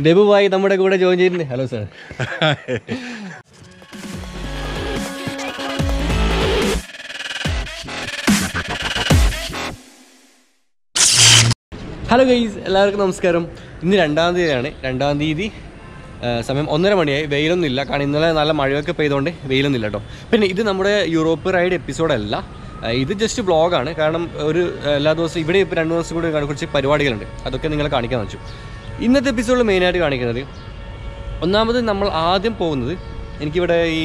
Debu bhai നമ്മുടെ കൂടെ join ചെയ്യുന്നു. Hello sir. ഹലോ ഗൈസ്, എല്ലാവർക്കും നമസ്കാരം. ഇന്ന് 2-ാം തീയതിയാണ്. 2-ാം തീയതി സമയം 1:30 മണിയായി. വെയിലൊന്നുമില്ല, കാരണം ഇന്നലെ നല്ല മഴയൊക്കെ പെയ്തുകൊണ്ട് വെയിലൊന്നുമില്ല കേട്ടോ. പിന്നെ ഇത് നമ്മുടെ യൂറോപ്പ് റൈഡ് എപ്പിസോഡല്ല, ഇത് ജസ്റ്റ് വ്ളോഗാണ്. കാരണം എല്ലാ ദിവസവും ഇവിടെ ഇപ്പോൾ 2 ദിവസം കൂടി കുറച്ച് പരിപാടികളുണ്ട്, അതൊക്കെ നിങ്ങളെ കാണിക്കാൻ വെച്ചു. ഇന്നത്തെ എപ്പിസോഡിൽ മെയിനായിട്ട് കാണിക്കുന്നത്, ഒന്നാമത് നമ്മൾ ആദ്യം പോകുന്നത്, എനിക്കിവിടെ ഈ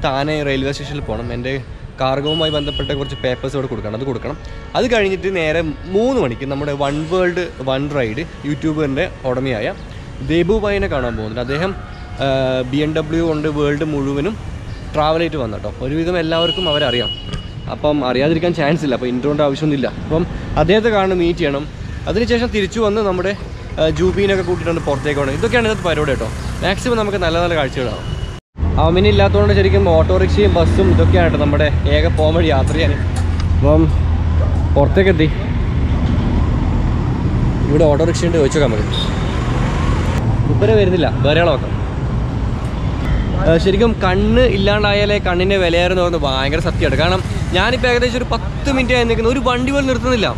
താനെ റെയിൽവേ സ്റ്റേഷനിൽ പോകണം. എൻ്റെ കാർഗോവുമായി ബന്ധപ്പെട്ട കുറച്ച് പേപ്പേഴ്സ് ഇവിടെ കൊടുക്കണം. അത് കഴിഞ്ഞിട്ട് നേരെ 3 മണിക്ക് നമ്മുടെ വൺ വേൾഡ് വൺ റൈഡ് യൂട്യൂബറിൻ്റെ ഉടമയായ ദേബു ഭായിനെ കാണാൻ പോകുന്നുണ്ട്. അദ്ദേഹം BMW കൊണ്ട് വേൾഡ് മുഴുവനും ട്രാവൽ ചെയ്തിട്ട് വന്നു കേട്ടോ. ഒരുവിധം എല്ലാവർക്കും അവരറിയാം, അപ്പം അറിയാതിരിക്കാൻ ചാൻസ് ഇല്ല, അപ്പോൾ ഇൻട്രോൻ്റെ ആവശ്യമൊന്നുമില്ല. അപ്പം അദ്ദേഹത്തെ കാണും, മീറ്റ് ചെയ്യണം. അതിനുശേഷം തിരിച്ചു വന്ന് നമ്മുടെ ജൂബീനൊക്കെ കൂട്ടിയിട്ടുണ്ട് പുറത്തേക്ക് പോകണം. ഇതൊക്കെയാണ് ഇന്നത്തെ പരിപാടി കേട്ടോ. മാക്സിമം നമുക്ക് നല്ല നല്ല കാഴ്ചകളാണ്. അവനില്ലാത്തതുകൊണ്ട് ശരിക്കും ഓട്ടോറിക്ഷയും ബസ്സും ഇതൊക്കെയാണ് കേട്ടോ നമ്മുടെ ഏക പോകാൻ വഴി യാത്ര ചെയ്യാൻ. അപ്പം പുറത്തേക്ക് എത്തി. ഇവിടെ ഓട്ടോറിക്ഷ ഉണ്ട്, ചോദിച്ചു നോക്കാൻ പറ്റും. ഇപ്പരെ വരുന്നില്ല, വേറെ ആളെ നോക്കാം. ശരിക്കും കണ്ണ് ഇല്ലാണ്ടായാലേ കണ്ണിൻ്റെ വിലയേറെന്ന് പറയുന്നത് ഭയങ്കര സത്യമാണ്. കാരണം ഞാനിപ്പോൾ ഏകദേശം ഒരു 10 മിനിറ്റ് ആയി നിൽക്കുന്നു, ഒരു വണ്ടി പോലും നിർത്തുന്നില്ല.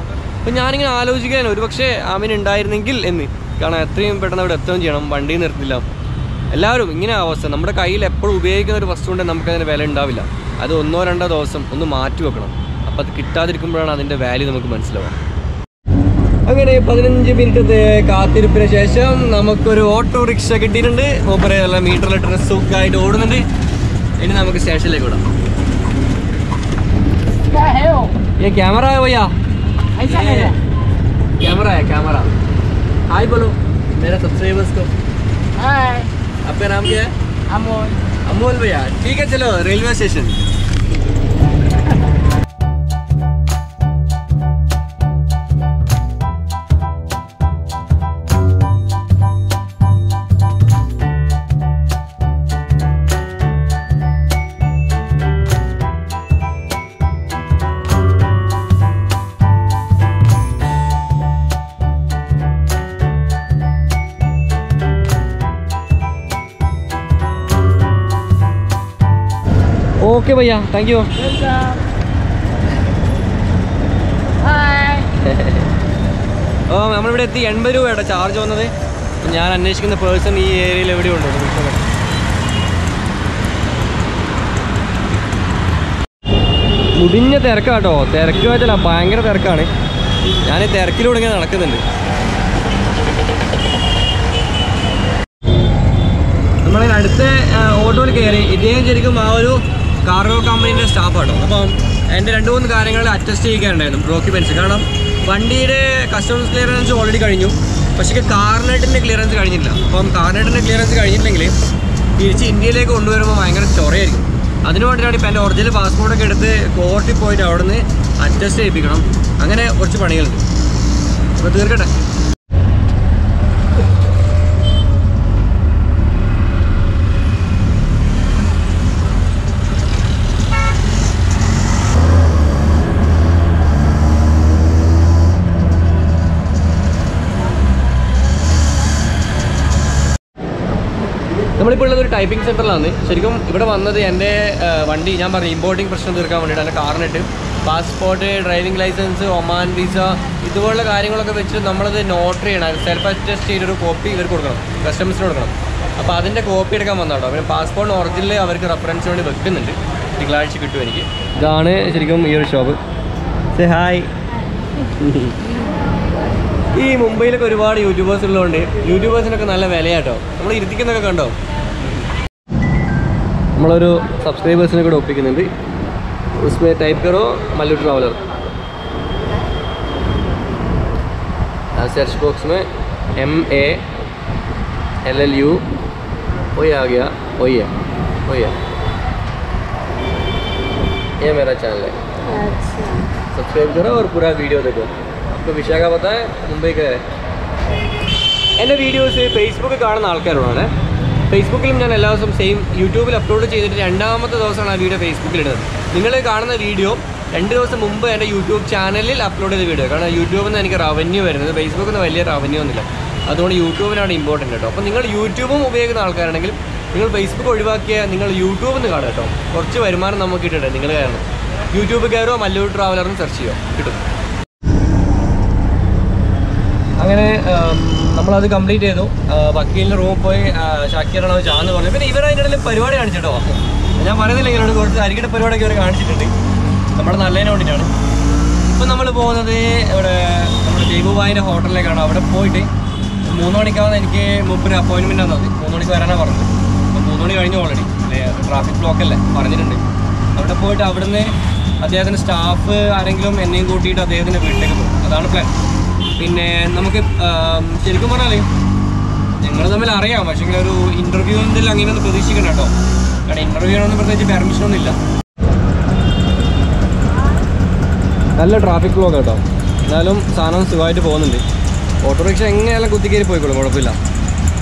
അപ്പം ഞാനിങ്ങനെ ആലോചിക്കാൻ, ഒരു പക്ഷേ അവൻ ഉണ്ടായിരുന്നെങ്കിൽ എന്ന്. കാരണം എത്രയും പെട്ടെന്ന് അവിടെ എത്തുകയും ചെയ്യണം, വണ്ടി നിർത്തില്ല. എല്ലാവരും ഇങ്ങനെ അവസ്ഥ. നമ്മുടെ കയ്യിൽ എപ്പോഴും ഉപയോഗിക്കുന്ന ഒരു വസ്തു ഉണ്ടെങ്കിൽ നമുക്കതിന് വില ഉണ്ടാവില്ല. അത് 1-2 ദിവസം ഒന്ന് മാറ്റി വെക്കണം. അപ്പോൾ അത് കിട്ടാതിരിക്കുമ്പോഴാണ് അതിൻ്റെ വാല്യൂ നമുക്ക് മനസ്സിലാവുക. അങ്ങനെ 15 മിനിറ്റത്തെ കാത്തിരിപ്പിന് ശേഷം നമുക്കൊരു ഓട്ടോറിക്ഷ കിട്ടിയിട്ടുണ്ട്. മൂപ്പരെ നല്ല മീറ്ററിലെ ഡ്രസ്സൊക്കെ ആയിട്ട് ഓടുന്നുണ്ട്. ഇനി നമുക്ക് സ്റ്റേഷനിലേക്ക് വിടാം. ക്യാമറ भैया, कैमरा है कैमरा. हाय बोलो मेरे सब्सक्राइबर्स को. हाय. आपका नाम क्या है? अमोल. अमोल भैया, ठीक है, चलो रेलवे स्टेशन. ഓക്കെ ഭയ്യ, താങ്ക് യു. ഓ, നമ്മളിവിടെ എത്തി. 80 രൂപയുടെ ചാർജ് വന്നത്. ഞാൻ അന്വേഷിക്കുന്ന പേഴ്സൺ ഈ ഏരിയയിൽ എവിടെയുണ്ടോ? മുടിഞ്ഞ തിരക്കാട്ടോ. തിരക്ക് വെച്ചാൽ ഭയങ്കര തിരക്കാണ്. ഞാൻ ഈ തിരക്കിലൂടെ ഇങ്ങനെ നടക്കുന്നുണ്ട്. നമ്മളതിന് അടുത്ത ഓട്ടോയിൽ കയറി. ഇദ്ദേഹം ശരിക്കും ആ ഒരു കാർഗോ കമ്പനീൻ്റെ സ്റ്റാഫാട്ടോ. അപ്പം എൻ്റെ 2-3 കാര്യങ്ങൾ അറ്റസ്റ്റ് ചെയ്യിക്കാനുണ്ടായിരുന്നു, ഡോക്യുമെൻറ്റ്സ്. കാരണം വണ്ടിയുടെ കസ്റ്റംസ് ക്ലിയറൻസ് ഓൾറെഡി കഴിഞ്ഞു, പക്ഷേ കാർനെറ്റിൻ്റെ ക്ലിയറൻസ് കഴിഞ്ഞില്ല. അപ്പം കാർനെറ്റിൻ്റെ ക്ലിയറൻസ് കഴിഞ്ഞില്ലെങ്കിൽ തിരിച്ച് ഇന്ത്യയിലേക്ക് കൊണ്ടുവരുമ്പോൾ ഭയങ്കര ചൊറയായിരിക്കും. അതിനു വേണ്ടിയിട്ടാണ് ഇപ്പോൾ എൻ്റെ ഒറിജിനൽ പാസ്പോർട്ടൊക്കെ എടുത്ത് കോർട്ടിൽ പോയിട്ട് അവിടെ നിന്ന് അറ്റസ്റ്റ് ചെയ്യിപ്പിക്കണം. അങ്ങനെ കുറച്ച് പണികളുണ്ട്. അപ്പോൾ തീർക്കട്ടെ. നമ്മളിപ്പോൾ ഉള്ളത് ഒരു ടൈപ്പിംഗ് സെൻറ്ററിലാണ്. ശരിക്കും ഇവിടെ വന്നത് എൻ്റെ വണ്ടി, ഞാൻ പറഞ്ഞു, ഇമ്പോർട്ടിംഗ് പ്രശ്നം തീർക്കാൻ വേണ്ടിയിട്ട്. എൻ്റെ carnet, passport, driving licence, Oman visa, ഇതുപോലുള്ള കാര്യങ്ങളൊക്കെ വെച്ച് നമ്മളത് നോട്ടറി ചെയ്യണം. സെൽഫ് അറ്റസ്റ്റ് ചെയ്തൊരു കോപ്പി ഇവർക്ക് കൊടുക്കണം, കസ്റ്റമേഴ്സിന് കൊടുക്കണം. അപ്പോൾ അതിൻ്റെ കോപ്പി എടുക്കാൻ വന്നോട്ടോ. പിന്നെ പാസ്പോർട്ട് ഒറിജിനൽ അവർക്ക് റെഫറൻസ് വേണ്ടി വെക്കുന്നുണ്ട്. തിങ്കളാഴ്ച കിട്ടും എനിക്ക്. ഇതാണ് ശരിക്കും ഈ ഒരു ഷോപ്പ്. Say hi. ഈ മുംബൈയിലൊക്കെ ഒരുപാട് യൂട്യൂബേഴ്സ് ഉള്ളതുകൊണ്ട് യൂട്യൂബേഴ്സിനൊക്കെ നല്ല വിലയാട്ടോ. നമ്മൾ ഇരുത്തിക്കുന്നൊക്കെ കണ്ടോ. നമ്മളൊരു സബ്സ്ക്രൈബേഴ്സിനെ കൂടെ ഒപ്പിക്കുന്നുണ്ട്. उसमें टाइप करो मल्लू ट्रैवलर. सर्च बॉक्स में MALLU वही आ गया. वही है. ये मेरा चैनल है. अच्छा, सब्सक्राइब करो और पूरा वीडियो देखो. आपको विशाखा पता है, मुंबई का है. എൻ്റെ വീഡിയോസ് ഫേസ്ബുക്കിൽ കാണുന്ന ആൾക്കാരോടാണ്. ഫേസ്ബുക്കിലും ഞാൻ എല്ലാ ദിവസവും സെയിം യൂട്യൂബിൽ അപ്ലോഡ് ചെയ്തിട്ട് 2-ാമത്തെ ദിവസമാണ് ആ വീഡിയോ ഫേസ്ബുക്കിൽ ഇടുന്നത്. നിങ്ങൾ കാണുന്ന വീഡിയോ 2 ദിവസം മുമ്പ് എൻ്റെ യൂട്യൂബ് ചാനലിൽ അപ്ലോഡ് ചെയ്ത വീഡിയോ. കാരണം യൂട്യൂബിൽ നിന്ന് എനിക്ക് റവന്യൂ വരുന്നത്, ഫേസ്ബുക്കിൽ നിന്ന് വലിയ റവന്യൂ ഒന്നുമില്ല. അതുകൊണ്ട് യൂട്യൂബിനാണ് ഇമ്പോർട്ടൻറ്റ് കേട്ടോ. അപ്പോൾ നിങ്ങൾ യൂട്യൂബും ഉപയോഗിക്കുന്ന ആൾക്കാരാണെങ്കിൽ നിങ്ങൾ ഫേസ്ബുക്ക് ഒഴിവാക്കിയ നിങ്ങൾ യൂട്യൂബിൽ നിന്ന് കാണുക കേട്ടോ. കുറച്ച് വരുമാനം നമുക്ക് കിട്ടുന്നുണ്ട് നിങ്ങൾ കാരണം. യൂട്യൂബ് കയറുമോ മല്ലൂർ ട്രാവലറും സെർച്ച് ചെയ്യുമോ കിട്ടും. അങ്ങനെ നമ്മളത് കംപ്ലീറ്റ് ചെയ്തു. വക്കീലിൻ്റെ റൂമിൽ പോയി ഷാക്കിറാണ് ചാന്ന് പറഞ്ഞു. പിന്നെ ഇവരതിൻ്റെ ഇടയിൽ പരിപാടി കാണിച്ചിട്ടോ. ഞാൻ പറയുന്നില്ല ഇങ്ങനെയാണ് കുറച്ച് അരികിടെ പരിപാടിയൊക്കെ ഇവർ കാണിച്ചിട്ടുണ്ട്. നമ്മുടെ നല്ലതിന് വേണ്ടിയിട്ടാണ്. ഇപ്പം നമ്മൾ പോകുന്നത് ഇവിടെ നമ്മുടെ ജയ്ബുബായിൻ്റെ ഹോട്ടലിലേക്കാണ്. അവിടെ പോയിട്ട് 3 മണിക്കാവുന്ന എനിക്ക് മുമ്പൊരു അപ്പോയിൻമെൻറ്റ് വന്നത്. 3 മണിക്ക് വരാനാണ് പറഞ്ഞത്. അപ്പോൾ 3 മണി കഴിഞ്ഞു ഓൾറെഡി. ട്രാഫിക് ബ്ലോക്കല്ലേ പറഞ്ഞിട്ടുണ്ട്. അവിടെ പോയിട്ട് അവിടുന്ന് അദ്ദേഹത്തിൻ്റെ സ്റ്റാഫ് ആരെങ്കിലും എന്നെയും കൂട്ടിയിട്ട് അദ്ദേഹത്തിൻ്റെ വീട്ടിലേക്ക് പോകും. അതാണ് പ്ലാൻ. പിന്നെ നമുക്ക് ശരിക്കും പറഞ്ഞാൽ ഞങ്ങൾ തമ്മിൽ അറിയാം. പക്ഷേ ഒരു ഇൻ്റർവ്യൂ എന്തെങ്കിലും അങ്ങനെയൊന്നും പ്രതീക്ഷിക്കണം കേട്ടോ. കാരണം ഇൻ്റർവ്യൂ ആണെന്ന് പ്രത്യേകിച്ച് പെർമിഷനൊന്നും ഇല്ല. നല്ല ട്രാഫിക് ബ്ലോക്ക് കേട്ടോ. എന്നാലും സാധനം സുഖമായിട്ട് പോകുന്നുണ്ട്. ഓട്ടോറിക്ഷ എങ്ങനെയെല്ലാം കുത്തിക്കയറി പോയിക്കോളും, കുഴപ്പമില്ല.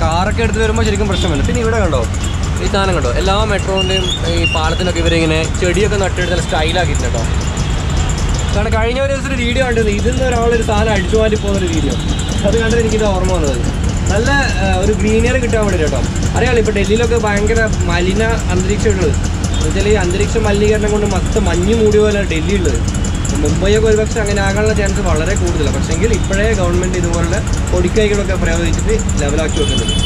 കാറൊക്കെ എടുത്ത് വരുമ്പോൾ ശരിക്കും പ്രശ്നമില്ല. പിന്നെ ഇവിടെ കണ്ടോ ഈ സാധനം കണ്ടോ, എല്ലാ മെട്രോൻ്റെയും ഈ പാലത്തിനൊക്കെ ഇവരിങ്ങനെ ചെടിയൊക്കെ നട്ടെടുത്ത് നല്ല സ്റ്റൈലാക്കിയിട്ടുണ്ട് കേട്ടോ. കാരണം കഴിഞ്ഞ ഒരു ദിവസം ഒരു വീഡിയോ കണ്ടത് ഇതിൽ നിന്ന് ഒരാളൊരു സാധനം അടിച്ചു മാറ്റി പോകുന്നൊരു വീഡിയോ. അത് കണ്ടിട്ട് എനിക്കിത് ഓർമ്മ വന്നത്. നല്ല ഒരു ഗ്രീനറി കിട്ടാൻ വേണ്ടി കേട്ടോ. അറിയാമല്ലോ ഇപ്പോൾ ഡൽഹിയിലൊക്കെ ഭയങ്കര മലിന അന്തരീക്ഷമുള്ളത്. എന്നുവെച്ചാൽ ഈ അന്തരീക്ഷ മലിനീകരണം കൊണ്ട് മൊത്തം മഞ്ഞ് മൂടിയ പോലെ ഡൽഹി ഉള്ളത്. മുംബൈയൊക്കെ ഒരുപക്ഷെ അങ്ങനെ ആകാനുള്ള ചാൻസ് വളരെ കൂടുതലാണ്. പക്ഷേങ്കിൽ ഇപ്പോഴേ ഗവൺമെൻറ് ഇതുപോലുള്ള പൊടിക്കൈകളൊക്കെ പ്രയോഗിച്ചിട്ട് ലെവലാക്കി വെക്കുന്നുണ്ട്.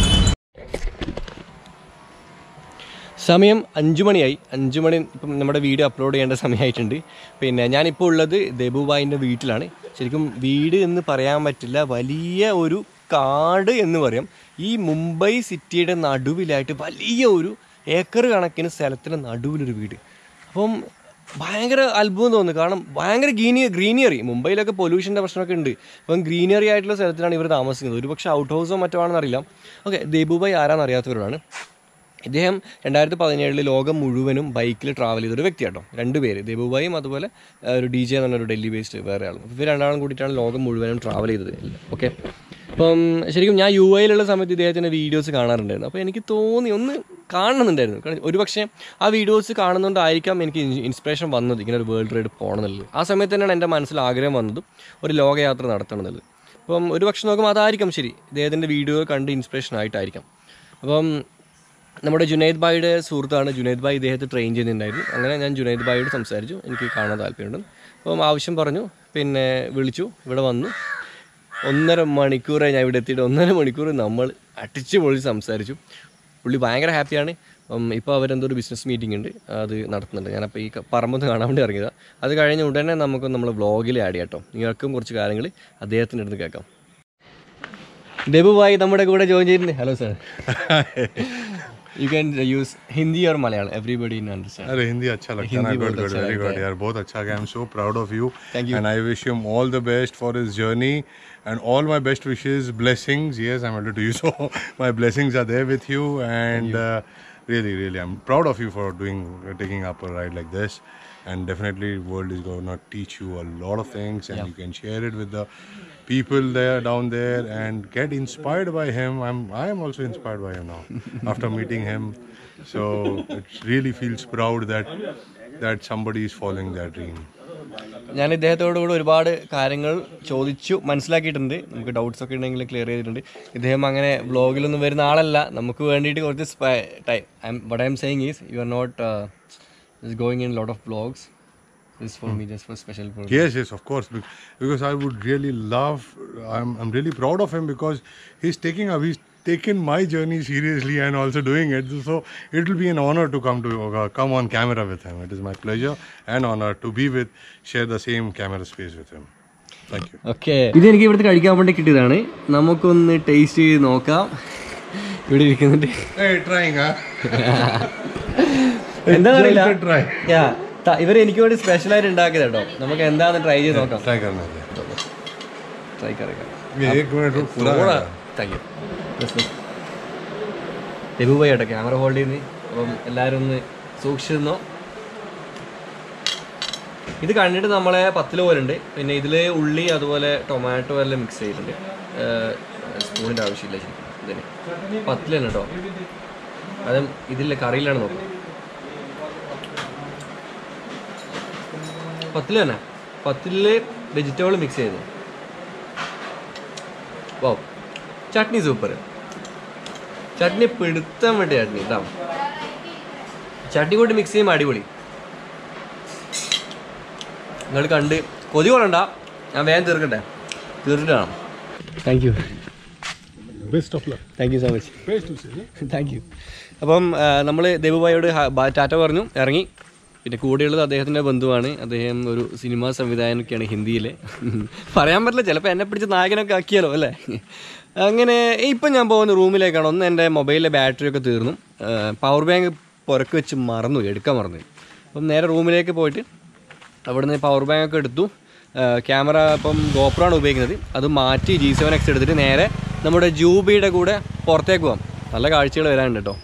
സമയം 5 മണിയായി. 5 മണി ഇപ്പം നമ്മുടെ വീഡിയോ അപ്ലോഡ് ചെയ്യേണ്ട സമയമായിട്ടുണ്ട്. പിന്നെ ഞാനിപ്പോൾ ഉള്ളത് ദബുബായിൻ്റെ വീട്ടിലാണ്. ശരിക്കും വീട് എന്ന് പറയാൻ പറ്റില്ല, വലിയ ഒരു കാട് എന്ന് പറയാം. ഈ മുംബൈ സിറ്റിയുടെ നടുവിലായിട്ട് വലിയ ഒരു ഏക്കർ കണക്കിന് സ്ഥലത്തിൻ്റെ നടുവിലൊരു വീട്. അപ്പം ഭയങ്കര അത്ഭുതം തോന്നുന്നു. കാരണം ഭയങ്കര ഗ്രീനറി. മുംബൈയിലൊക്കെ പൊല്യൂഷൻ്റെ പ്രശ്നമൊക്കെ ഉണ്ട്. അപ്പം ഗ്രീനറി ആയിട്ടുള്ള സ്ഥലത്തിലാണ് ഇവർ താമസിക്കുന്നത്. ഒരു പക്ഷേ ഔട്ട് ഹൗസോ മറ്റോ ആണെന്നറിയില്ല. ഓക്കെ, ദബുബായി ആരാന്ന് അറിയാത്തവരാണ്. ഇദ്ദേഹം 2017 ലോകം മുഴുവനും ബൈക്കിൽ ട്രാവൽ ചെയ്തൊരു വ്യക്തിയാട്ടോ. 2 പേര്, ദബുബായും അതുപോലെ ഒരു DJ എന്ന് പറഞ്ഞൊരു ഡൽഹി ബേസ്ഡ് വേറെ ആളും. ഇവർ 2 ആളും കൂടിയിട്ടാണ് ലോകം മുഴുവനും ട്രാവൽ ചെയ്തത്. ഓക്കെ, അപ്പം ശരിക്കും ഞാൻ UAE സമയത്ത് ഇദ്ദേഹത്തിൻ്റെ വീഡിയോസ് കാണാറുണ്ടായിരുന്നു. അപ്പോൾ എനിക്ക് തോന്നി ഒന്ന് കാണുന്നുണ്ടായിരുന്നു. കാരണം ഒരു പക്ഷേ ആ വീഡിയോസ് കാണുന്നതുകൊണ്ടായിരിക്കാം എനിക്ക് ഇൻസ്പിറേഷൻ വന്നത് ഇങ്ങനെ ഒരു വേൾഡ് റൈഡ് പോകണം എന്നുള്ളത്. ആ സമയത്ത് തന്നെയാണ് എൻ്റെ മനസ്സിൽ ആഗ്രഹം വന്നതും ഒരു ലോകയാത്ര നടത്തണം എന്നുള്ളത്. അപ്പം ഒരു പക്ഷെ നോക്കുമ്പോൾ അതായിരിക്കാം ശരി, ഇദ്ദേഹത്തിൻ്റെ വീഡിയോ കണ്ട് ഇൻസ്പിറേഷൻ ആയിട്ടായിരിക്കാം. അപ്പം നമ്മുടെ ജുനൈദ് ഭായിയുടെ സുഹൃത്താണ് ജുനൈദ് ഭായ്. ഇദ്ദേഹത്തെ ട്രെയിൻ ചെയ്യുന്നുണ്ടായിരുന്നു. അങ്ങനെ ഞാൻ ജുനൈദ് ഭായിയോട് സംസാരിച്ചു, എനിക്ക് കാണാൻ താല്പര്യമുണ്ട്. അപ്പം ആവശ്യം പറഞ്ഞു, പിന്നെ വിളിച്ചു, ഇവിടെ വന്നു. 1.5 മണിക്കൂറായി ഞാൻ ഇവിടെ എത്തിയിട്ട്. 1.5 മണിക്കൂർ നമ്മൾ അടിച്ച് പൊളിച്ച് സംസാരിച്ചു. പുള്ളി ഭയങ്കര ഹാപ്പിയാണ്. ഇപ്പോൾ അവരെന്തോ ഒരു ബിസിനസ് മീറ്റിംഗ് ഉണ്ട്, അത് നടത്തുന്നുണ്ട്. ഞാനപ്പോൾ ഈ പറമ്പൊന്ന് കാണാൻ വേണ്ടി ഇറങ്ങിയതാണ്. അത് കഴിഞ്ഞ ഉടനെ നമുക്ക് നമ്മൾ വ്ളോഗിൽ ആഡ് ചെയ്യാം കേട്ടോ. നിങ്ങൾക്കും കുറച്ച് കാര്യങ്ങൾ അദ്ദേഹത്തിൻ്റെ അടുത്ത് കേൾക്കാം. ദബുബായി നമ്മുടെ കൂടെ ജോയിൻ ചെയ്തിട്ടുണ്ട്. Hello sir. You can use Hindi or Malayalam. Everybody can understand. अरे हिंदी अच्छा लगता है ना. Good, very good यार. बहुत अच्छा गया. I'm so proud of you. Thank you. And I wish him all the best for his journey and all my best wishes, blessings. Yes, I'm elder to you, so my blessings are there with you. And really, I'm proud of you for taking up a ride like this. And definitely, world is going to teach you a lot of things, and you can share it with the people there down there and get inspired by him. I am also inspired by him now after meeting him. So it really feels proud that somebody is following their dream. ഞാൻ ഇദ്ദേഹത്തോടു കൂടെ ഒരുപാട് കാര്യങ്ങൾ ചോദിച്ചു മനസ്സിലാക്കിയിട്ടുണ്ട്. നമുക്ക് doubts ഒക്കെ ഉണ്ടെങ്കിൽ clear ചെയ്തിട്ടുണ്ട്. ഇദ്ദേഹം അങ്ങനെ വ്ളോഗിലൊന്നും വരുന്ന ആളല്ല. നമുക്ക് വേണ്ടിയിട്ട് കുറച്ച് time what I'm saying is you are not going in a lot of vlogs. This for me just for special program. Yes, of course, because I would really love. I'm really proud of him because he's taken my journey seriously and also doing it. So it will be an honor to come on camera with him. It is my pleasure and honor to share the same camera space with him. Thank you. Okay. ഇത് എനിക്ക് ഇവിടുത്തെ കഴിക്കാൻ വേണ്ടി കിട്ടിയതാണ്. നമുക്കൊന്ന് taste ചെയ്ത് നോക്കാം. ഇവിടെ ഇരിക്കുന്നുണ്ട്. Trying, huh? എന്താണെന്നറിയില്ല. ഇവർ എനിക്ക് വേണ്ടി സ്പെഷ്യലായിട്ട് ഉണ്ടാക്കിയത് കേട്ടോ. നമുക്ക് എന്താന്ന് ട്രൈ ചെയ്ത് നോക്കാം. ദബുബായി കേട്ടോ ക്യാമറ ഹോൾഡ് ചെയ്യുന്നു. അപ്പം എല്ലാവരും ഒന്ന് സൂക്ഷിച്ചിരുന്നോ. ഇത് കണ്ടിട്ട് നമ്മളെ പത്തില് പോലെ ഉണ്ട്. പിന്നെ ഇതിൽ ഉള്ളി അതുപോലെ ടൊമാറ്റോ എല്ലാം മിക്സ് ചെയ്തിട്ടുണ്ട്. സ്പൂണിൻ്റെ ആവശ്യമില്ല ശരിക്കും. ഇതിന് 10 തന്നെ കേട്ടോ. അതും ഇതിലെ കറിയിലാണ് നോക്കാം. 10 തന്നെ. 10 വെജിറ്റബിൾ മിക്സ് ചെയ്തു. വൗ, ചട്നി സൂപ്പർ, ചട്നി പിടുത്താൻ വേണ്ടി ചട്നി കേട്ടോ. ചട്നി കൂട്ടി മിക്സ് ചെയ്യുമ്പോൾ അടിപൊളി. നിങ്ങൾ കണ്ട് കൊതി കൊള്ളണ്ട, ഞാൻ വേഗം തീർക്കട്ടെ, തീർത്തിട്ട് കാണാം. Thank you, thank you so much, thank you. അപ്പം നമ്മൾ ദേവുഭായിയോട് ടാറ്റ പറഞ്ഞു ഇറങ്ങി. പിന്നെ കൂടെയുള്ളത് അദ്ദേഹത്തിൻ്റെ ബന്ധുവാണ്. അദ്ദേഹം ഒരു സിനിമാ സംവിധായകനൊക്കെയാണ്, ഹിന്ദിയിലെ. പറയാൻ പറ്റില്ല, ചിലപ്പോൾ എന്നെ പിടിച്ച് നായകനൊക്കെ ആക്കിയാലോ അല്ലേ. അങ്ങനെ ഇപ്പം ഞാൻ പോകുന്ന റൂമിലേക്കാണ്. ഒന്ന് എൻ്റെ മൊബൈലിലെ ബാറ്ററിയൊക്കെ തീർന്നു, പവർ ബാങ്ക് പുറക്ക് വെച്ച് എടുക്കാൻ മറന്നു. അപ്പം നേരെ റൂമിലേക്ക് പോയിട്ട് അവിടുന്ന് പവർ ബാങ്കൊക്കെ എടുത്തു. ക്യാമറ ഇപ്പം GoPro ആണ് ഉപയോഗിക്കുന്നത്, അത് മാറ്റി G7X എടുത്തിട്ട് നേരെ നമ്മുടെ ജൂബിയുടെ കൂടെ പുറത്തേക്ക് പോകാം. നല്ല കാഴ്ചകൾ വരാനുണ്ട് കേട്ടോ.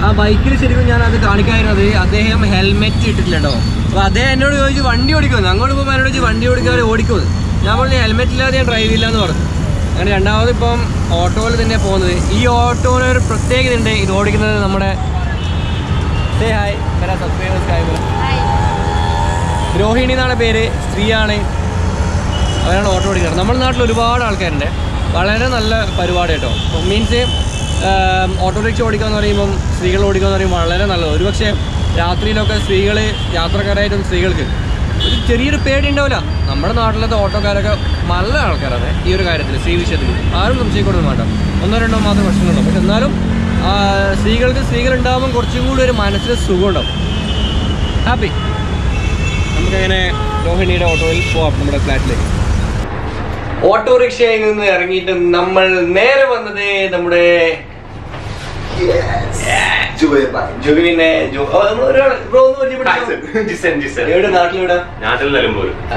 ആ ബൈക്കിൽ ശരിക്കും ഞാൻ അത് കാണിക്കാതിരുന്നത്, അദ്ദേഹം ഹെൽമെറ്റ് ഇട്ടിട്ടില്ല കേട്ടോ. അപ്പോൾ അദ്ദേഹം എന്നോട് ചോദിച്ചു വണ്ടി ഓടിക്കുമെന്ന്. അങ്ങോട്ട് പോകുമ്പോൾ എന്നോട് ചോദിച്ചു വണ്ടി ഓടിക്കാതെ ഓടിക്കുമെന്ന്. ഞാൻ പറഞ്ഞു ഹെൽമെറ്റ് ഇല്ലാതെ ഞാൻ ഡ്രൈവ് ഇല്ല എന്ന് പറഞ്ഞു. അങ്ങനെ രണ്ടാമത് ഇപ്പം ഓട്ടോയിൽ തന്നെ പോകുന്നത്. ഈ ഓട്ടോയിൽ ഒരു പ്രത്യേകത ഉണ്ട്, ഇത് ഓടിക്കുന്നത് നമ്മുടെ രോഹിണി എന്നാണ് പേര്, സ്ത്രീയാണ്, അവരാണ് ഓട്ടോ ഓടിക്കുന്നത്. നമ്മുടെ നാട്ടിൽ ഒരുപാട് ആൾക്കാരുണ്ട്. വളരെ നല്ല പരിപാടി കേട്ടോ. മീൻസ് ഓട്ടോറിക്ഷ ഓടിക്കുക എന്ന് പറയുമ്പം, സ്ത്രീകൾ ഓടിക്കുക എന്ന് പറയുമ്പോൾ വളരെ നല്ലത്. ഒരുപക്ഷെ രാത്രിയിലൊക്കെ സ്ത്രീകൾ യാത്രക്കാരായിട്ടും സ്ത്രീകൾക്ക് ഒരു ചെറിയൊരു പേടി ഉണ്ടാവില്ല. നമ്മുടെ നാട്ടിലത്തെ ഓട്ടോക്കാരൊക്കെ നല്ല ആൾക്കാരാണ് ഈ ഒരു കാര്യത്തിൽ, സ്ത്രീ വിഷയത്തിൽ ആരും സംശയിക്കൊന്നും വേണ്ട. ഒന്നോ രണ്ടോ മാത്രം പ്രശ്നങ്ങളുണ്ടാവും. പക്ഷെ എന്നാലും സ്ത്രീകളുണ്ടാകുമ്പം കുറച്ചും കൂടി ഒരു മനസ്സിന് സുഖം ഉണ്ടാവും, ഹാപ്പി. നമുക്കങ്ങനെ രോഹിണിയുടെ ഓട്ടോയിൽ പോവാം നമ്മുടെ ഫ്ലാറ്റിലേക്ക്. ഓട്ടോറിക്ഷയിൽ നിന്ന് ഇറങ്ങിയിട്ട് നമ്മൾ നേരെ വന്നത് നമ്മുടെ ജുബിനെ.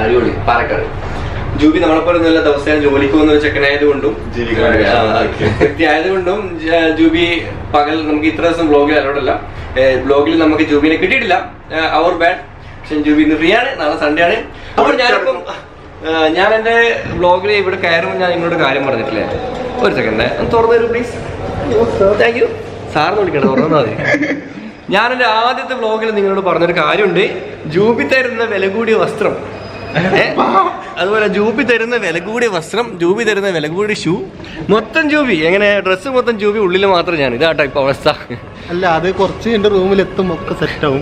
അടിപൊളി, പാലക്കാട്. ജൂബി നമ്മളെപ്പോലെ നല്ല ദിവസം ജോലിക്ക് പോകുന്ന ഒരു ചെക്കനായതുകൊണ്ടും ആയതുകൊണ്ടും ജൂബി പകൽ നമുക്ക് ഇത്ര ദിവസം ബ്ലോഗിൽ അലോടല്ല. ബ്ലോഗിൽ നമുക്ക് ജൂബിനെ കിട്ടിയിട്ടില്ല, അവർ ബാഡ്. പക്ഷെ ജൂബി ഇന്ന് ഫ്രീ ആണ്, നാളെ സൺഡേ ആണ്. അപ്പോൾ ഞാനിപ്പം ഞാൻ എൻ്റെ ബ്ലോഗിൽ ഇവിടെ കയറുമ്പോൾ ഞാൻ നിങ്ങളോട് കാര്യം പറഞ്ഞിട്ടില്ലേ. ഒരു സെക്കൻഡ് തുറന്നു തരൂ പ്ലീസ്. Thank you. സാറിന് വിളിക്കണം, തുറന്നാൽ മതി. ഞാൻ എൻ്റെ ആദ്യത്തെ വ്ലോഗിൽ നിങ്ങളോട് പറഞ്ഞൊരു കാര്യമുണ്ട്. ജൂബി തരുന്ന വില കൂടിയ വസ്ത്രം, അതുപോലെ ജൂബി തരുന്ന വില കൂടിയ വസ്ത്രം, ജൂബി തരുന്ന വില കൂടിയ ഷൂ, മൊത്തം ജൂബി. എങ്ങനെ ഡ്രസ്സ് മൊത്തം ജൂബി, ഉള്ളിൽ മാത്രം ഞാൻ. ഇതാട്ടോ ഇപ്പൊ അവസ്ഥ. അല്ല, അത് കുറച്ച് എന്റെ റൂമിലെത്തും ഒക്കെ സെറ്റ് ആവും.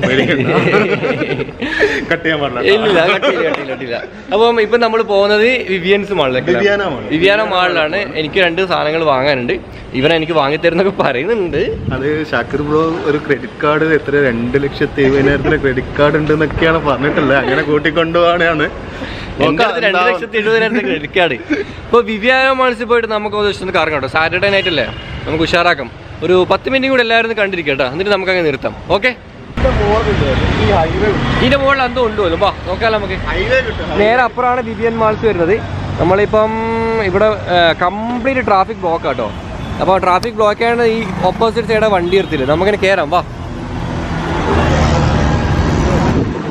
ഇല്ല, കട്ടില്ല. അപ്പം ഇപ്പൊ നമ്മൾ പോകുന്നത് വിവിയൻസ് മാളിലേക്ക്. വിവിയാന മാളിലാണ്. എനിക്ക് 2 സാധനങ്ങൾ വാങ്ങാനുണ്ട്. ഇവനെനിക്ക് വാങ്ങിത്തരുന്നൊക്കെ പറയുന്നുണ്ട്. അത് ഷാക്കിർ ബ്രോ ഒരു ക്രെഡിറ്റ് കാർഡ് എത്ര 2,70,000 ക്രെഡിറ്റ് കാർഡ് ഉണ്ട് എന്നൊക്കെയാണ് പറഞ്ഞിട്ടുള്ളത്. അങ്ങനെ കൂട്ടിക്കൊണ്ടുപോവാണ്. 2,70,000 ക്രെഡിറ്റ് കാർഡ്. ഇപ്പൊ വിവിയാന മാൾസിൽ പോയിട്ട് നമുക്ക് ഒന്ന് കറങ്ങാം കേട്ടോ. സാറ്റർഡേ നൈറ്റ് അല്ലേ, നമുക്ക് ഉഷാറാക്കാം. ഒരു 10 മിനിറ്റ് കൂടെ എല്ലാവരും കണ്ടിരിക്കാം കേട്ടോ. എന്നിട്ട് നമുക്ക് അങ്ങനെ നിർത്താം. ഓക്കെ, ഇതിന്റെ മുകളിൽ എന്തോ ഉണ്ടല്ലോ. വാ നോക്കാലോ നമുക്ക്. നേരെ അപ്പുറമാണ് വിവിയൻ മാൾസ് വരുന്നത്. നമ്മളിപ്പം ഇവിടെ കംപ്ലീറ്റ് ട്രാഫിക് ബ്ലോക്ക് കേട്ടോ. അപ്പോൾ ട്രാഫിക് ബ്ലോക്ക് ആണ്. ഈ ഓപ്പോസിറ്റ് സൈഡ് വണ്ടി എടുത്തില്ല, നമുക്കിങ്ങനെ കയറാം. വാ,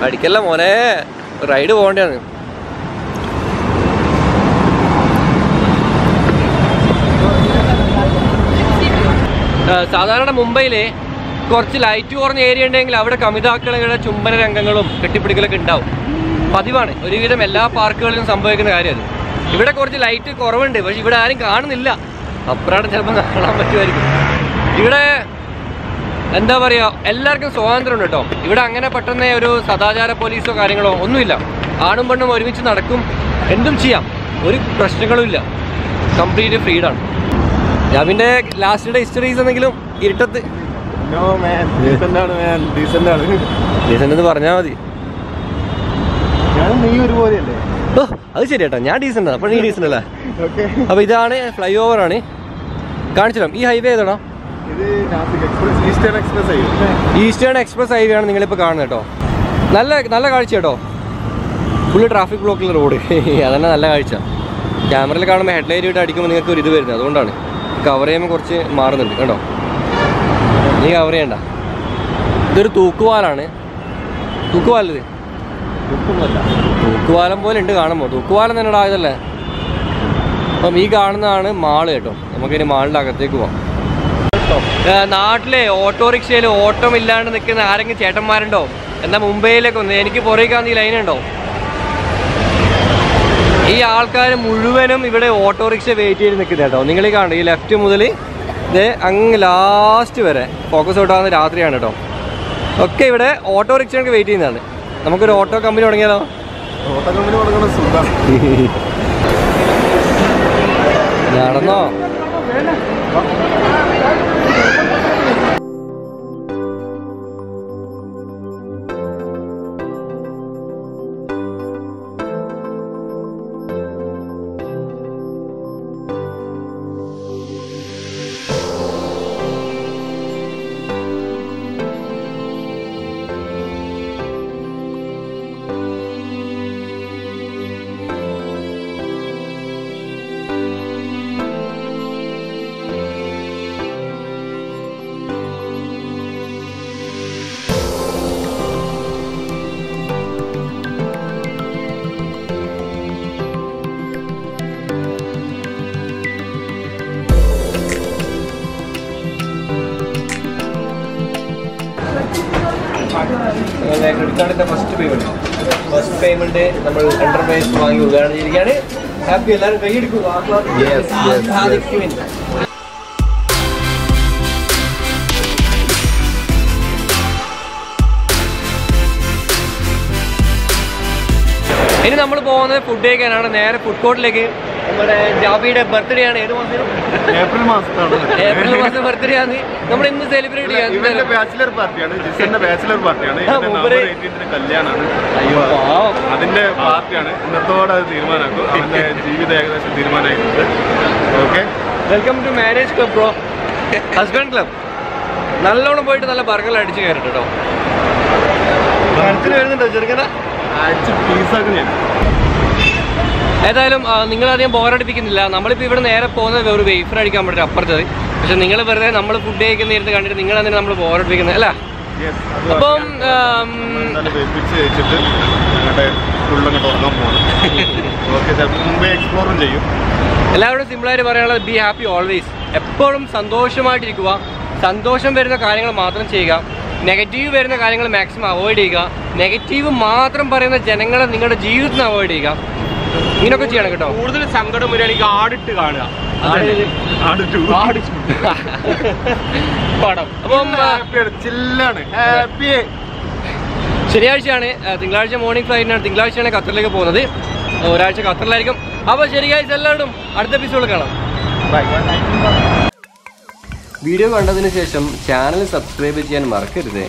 അടിക്കല്ല മോനെ, റൈഡ് പോകേണ്ടതാണ്. സാധാരണ മുംബൈയിൽ കുറച്ച് ലൈറ്റ് കുറഞ്ഞ ഏരിയ ഉണ്ടെങ്കിൽ അവിടെ കമിതാക്കളുടെ ചുംബന രംഗങ്ങളും കെട്ടിപ്പിടിക്കലൊക്കെ ഉണ്ടാവും, പതിവാണ്. ഒരുവിധം എല്ലാ പാർക്കുകളിലും സംഭവിക്കുന്ന കാര്യം അത്. ഇവിടെ കുറച്ച് ലൈറ്റ് കുറവുണ്ട്, പക്ഷെ ഇവിടെ ആരും കാണുന്നില്ല. അപ്പുറം ചിലപ്പോൾ കാണാൻ പറ്റുമായിരിക്കും. ഇവിടെ എന്താ പറയുക, എല്ലാവർക്കും സ്വാതന്ത്ര്യമുണ്ട് കേട്ടോ. ഇവിടെ അങ്ങനെ പെട്ടെന്ന് ഒരു സദാചാര പോലീസോ കാര്യങ്ങളോ ഒന്നുമില്ല. ആണും പെണ്ണും ഒരുമിച്ച് നടക്കും, എന്തും ചെയ്യാം, ഒരു പ്രശ്നങ്ങളും ഇല്ല. കംപ്ലീറ്റ് ഫ്രീഡാണ്. ഞാൻ പിന്നെ ലാസ്റ്റ് ഡേ ഹിസ്റ്ററീസ് എന്തെങ്കിലും ഇരുട്ടത്ത് ഡീസൻ്റ് എന്ന് പറഞ്ഞാൽ മതി. ഓ അത് ശരി കേട്ടോ, ഞാൻ ഡീസൻ്റ് ആണ്. അപ്പോൾ നീ ഡീസൻ്റ് അല്ലേ? അപ്പോൾ ഇതാണ് ഫ്ലൈ ഓവറാണ്. കാണിച്ചിടാം. ഈ ഹൈവേ ഏതാണോ? ഈസ്റ്റേൺ എക്സ്പ്രസ് ഹൈവേ ആണ് നിങ്ങളിപ്പോൾ കാണുന്നത് കേട്ടോ. നല്ല കാഴ്ച കേട്ടോ. ഫുള്ള് ട്രാഫിക് ബ്ലോക്കുള്ള റോഡ്. അതന്നെ നല്ല കാഴ്ച. ക്യാമറയിൽ കാണുമ്പോൾ ഹെഡ്ലൈറ്റ് ഇട്ട് അടിക്കുമ്പോൾ നിങ്ങൾക്ക് ഒരു ഇത് വരുന്നത്, അതുകൊണ്ടാണ്. കവർ ചെയ്യുമ്പോൾ കുറച്ച് മാറുന്നുണ്ട് കേട്ടോ. നീ കവർ ചെയ്യണ്ട. ഇതൊരു തൂക്കുപാലാണ്. തൂക്കുപാലത് തൂക്കുപാലം പോലെ ഉണ്ട് കാണുമ്പോൾ. തൂക്കുപാലം തന്നെ ഇതായതല്ലേ. അപ്പം ഈ കാണുന്നതാണ് മാള് കേട്ടോ. നമുക്കിനി മാളിൻ്റെ അകത്തേക്ക് പോവാം. കേട്ടോ. നാട്ടിലെ ഓട്ടോറിക്ഷയിൽ ഓട്ടം ഇല്ലാണ്ട് നിൽക്കുന്ന ആരെങ്കിലും ചേട്ടന്മാരുണ്ടോ? എന്നാൽ മുംബൈയിലേക്ക് വന്ന് എനിക്ക് പുറകേക്കാന്ന് ഈ ലൈനുണ്ടോ? ഈ ആൾക്കാർ മുഴുവനും ഇവിടെ ഓട്ടോറിക്ഷ വെയിറ്റ് ചെയ്ത് നിൽക്കുന്നത് കേട്ടോ. നിങ്ങൾ ഈ കാണും, ഈ ലെഫ്റ്റ് മുതൽ ഇത് അങ്ങ് ലാസ്റ്റ് വരെ ഫോക്കസ് ഔട്ടാകുന്ന രാത്രിയാണ് കേട്ടോ. ഒക്കെ ഇവിടെ ഓട്ടോറിക്ഷയ്ക്ക് വെയിറ്റ് ചെയ്യുന്നതാണ്. നമുക്കൊരു ഓട്ടോ കമ്പനി തുടങ്ങിയാലോ? ഓട്ടോ കമ്പനി തുടങ്ങുന്ന സുഖം. നടന്നോ? ക്രെഡിറ്റ് കാർഡിന്റെ ഫസ്റ്റ് പേയ്മെന്റ് നമ്മൾ എന്റർപ്രൈസ് വാങ്ങി ഉദ്ഘാടനം ചെയ്തിരിക്കുകയാണ്. ഹാപ്പി, എല്ലാവരും കൈയെടുക്കുക. ഇനി നമ്മൾ പോകുന്നത് ഫുഡ് കഴിക്കാനാണ്. നേരെ ഫുഡ് കോർട്ടിലേക്ക്. നമ്മുടെ ജാബിയുടെ ബർത്ത്ഡേ ആണ്. ഏത് മാസം? ഏപ്രിൽ മാസത്താണ്. ഏപ്രിൽ മാസം ബർത്ത്ഡേ ആണ്. നമ്മൾ ഇന്ന് സെലിബ്രേറ്റ് ചെയ്യാൻ ബാച്ചിലർ പാർട്ടിയാണ്. ജിസന്റെ ബാച്ചിലർ പാർട്ടിയാണ്. കല്യാണമാണ്. അതിന്റെ പാർട്ടിയാണ്. ഇന്നത്തോടെ അത് തീരുമാനമാക്കും. അവന്റെ ജീവിതം ഏകദേശം തീരുമാനമായിട്ടുണ്ട്. Okay, welcome to marriage club bro. Husband club. നല്ലോണം പോയിട്ട് നല്ല ബർഗർ അടിച്ച് കയറിട്ട് കേട്ടോ. ബർത്തിന് വരുന്നുണ്ടോ ചെറുക്കന? അടിച്ച് പീസാക്കും ഞാൻ. ഏതായാലും നിങ്ങളധികം ബോറടിപ്പിക്കുന്നില്ല. നമ്മളിപ്പോൾ ഇവിടെ നേരെ പോകുന്നത് ഒരു വേഫർ അടിക്കാൻ പറ്റും അപ്പുറത്തത്. പക്ഷെ നിങ്ങൾ വെറുതെ നമ്മൾ ഫുഡ് കഴിക്കുന്ന ഇരുന്ന് കണ്ടിട്ട് നിങ്ങൾ അതിന് നമ്മൾ ബോറടിപ്പിക്കുന്നത് അല്ല. അപ്പം കഴിച്ചിട്ട് ഞങ്ങളുടെ ഫുള്ളങ്ങോട്ട് ഉറങ്ങാൻ പോകണം. ഓക്കെ, മുമ്പേ എക്സ്പ്ലോറും ചെയ്യും. എല്ലാവരോടും സിമ്പിളായിട്ട് പറയാനുള്ളത് ബി ഹാപ്പി ഓൾവേസ്. എപ്പോഴും സന്തോഷമായിട്ടിരിക്കുക. സന്തോഷം വരുന്ന കാര്യങ്ങൾ മാത്രം ചെയ്യുക. നെഗറ്റീവ് വരുന്ന കാര്യങ്ങൾ മാക്സിമം അവോയ്ഡ് ചെയ്യുക. നെഗറ്റീവ് മാത്രം പറയുന്ന ജനങ്ങളെ നിങ്ങളുടെ ജീവിതത്തിൽ നിന്ന് അവോയ്ഡ് ചെയ്യുക. ഇങ്ങനെയൊക്കെ ചെയ്യണം കേട്ടോ. കൂടുതൽ സങ്കടം വരികയാണെങ്കിൽ ആടിട്ട് കാണുക. പടം. അപ്പം ചില്ലാണ്, ഹാപ്പി. ശനിയാഴ്ചയാണ്, തിങ്കളാഴ്ച മോർണിംഗ് ഫ്ലൈറ്റിനാണ്. തിങ്കളാഴ്ചയാണ് ഖത്തറിലേക്ക് പോകുന്നത്. ഒരാഴ്ച ഖത്തറിലായിരിക്കും. അപ്പോൾ ശരി ഗൈസ്, എല്ലാവരും അടുത്ത എപ്പിസോഡ് കാണാം. വീഡിയോ കണ്ടതിന് ശേഷം ചാനൽ സബ്സ്ക്രൈബ് ചെയ്യാൻ മറക്കരുത്.